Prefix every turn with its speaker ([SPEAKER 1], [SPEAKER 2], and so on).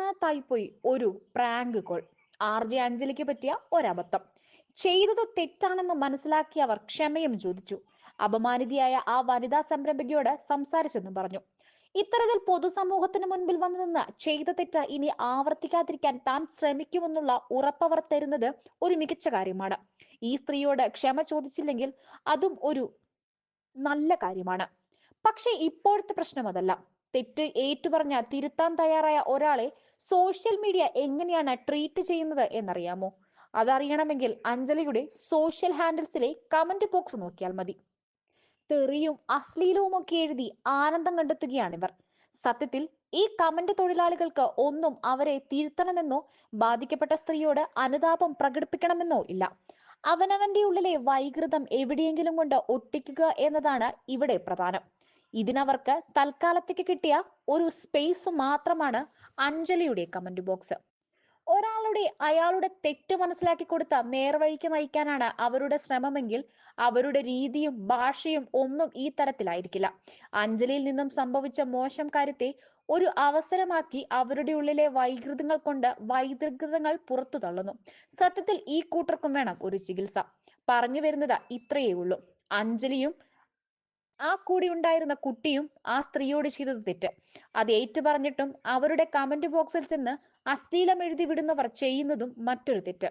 [SPEAKER 1] അതിനകത്തായിപ്പോയി ഒരു prank call. RJ അഞ്ജലിക്ക് പറ്റിയ ഒരബദ്ധം. ചെയ്തത് തെറ്റാണെന്ന് മനസ്സിലാക്കിയ അവർ ക്ഷമയും ചോദിച്ചു. അപമാനിതയായ ആ വനിതാ സംരംഭകയോട് സംസാരിച്ചെന്നും പറഞ്ഞു. ഇത്തരത്തിൽ പൊതുസമൂഹത്തിന് മുൻപിൽ വന്നു നിന്ന് ചെയ്ത തെറ്റ് ഇനി ആവർത്തിക്കാതിരിക്കാൻ താൻ ശ്രമിക്കുമെന്നുള്ള ഉറപ്പവർ തരുന്നത് ഒരു മികച്ച കാര്യമാണ്. ഈ സ്ത്രീയോട് ക്ഷമ ചോദിച്ചില്ലെങ്കിൽ അതും ഒരു നല്ല കാര്യമാണ്. പക്ഷേ ഇപ്പോഴത്തെ പ്രശ്നം അതല്ല. തെറ്റ് ഏറ്റുപറഞ്ഞ തിരുത്താൻ തയ്യാറായ ഒരാളെ സോഷ്യൽ മീഡിയ എങ്ങനെയാണ് ട്രീറ്റ് ചെയ്യുന്നത് എന്നറിയാമോ? അതറിയണമെങ്കിൽ അഞ്ജലിയുടെ സോഷ്യൽ ഹാൻഡിൽസിലെ കമന്റ് ബോക്സ് നോക്കിയാൽ മതി. തെറിയും അശ്ലീലവും ഒക്കെ എഴുതി ആനന്ദം കണ്ടെത്തുകയാണിവർ. സത്യത്തിൽ ഈ കമന്റ് തൊഴിലാളികൾക്ക് ഒന്നും അവരെ തിരുത്തണമെന്നോ ബാധിക്കപ്പെട്ട സ്ത്രീയോട് അനുതാപം പ്രകടിപ്പിക്കണമെന്നോ ഇല്ല. അവനവന്റെ ഉള്ളിലെ വൈകൃതം എവിടെയെങ്കിലും കൊണ്ട് ഒട്ടിക്കുക എന്നതാണ് ഇവിടെ പ്രധാനം. ഇതിനവർക്ക് തൽക്കാലത്തേക്ക് കിട്ടിയ ഒരു സ്പേസ് മാത്രമാണ് അഞ്ജലിയുടെ കമന്റ് ബോക്സ്. ഒരാളുടെ അയാളുടെ തെറ്റ് മനസ്സിലാക്കി കൊടുത്ത നേർവഴിക്ക് നയിക്കാനാണ് അവരുടെ ശ്രമമെങ്കിൽ അവരുടെ രീതിയും ഭാഷയും ഒന്നും ഈ തരത്തിലായിരിക്കില്ല. അഞ്ജലിയിൽ നിന്നും സംഭവിച്ച മോശം കാര്യത്തെ ഒരു അവസരമാക്കി അവരുടെ ഉള്ളിലെ വൈകൃതങ്ങൾ കൊണ്ട് വൈകൃതങ്ങൾ പുറത്തു തള്ളുന്നു. സത്യത്തിൽ ഈ കൂട്ടർക്കും വേണം ഒരു ചികിത്സ. പറഞ്ഞു വരുന്നത് ഇത്രയേ ഉള്ളൂ. അഞ്ജലിയും ആ കൂടി ഉണ്ടായിരുന്ന കുട്ടിയും ആ സ്ത്രീയോട് ചെയ്തത് തെറ്റ്. അത് ഏറ്റു പറഞ്ഞിട്ടും അവരുടെ കമന്റ് ബോക്സിൽ ചെന്ന് അശ്ലീലം എഴുതി വിടുന്നവർ ചെയ്യുന്നതും മറ്റൊരു തെറ്റ്.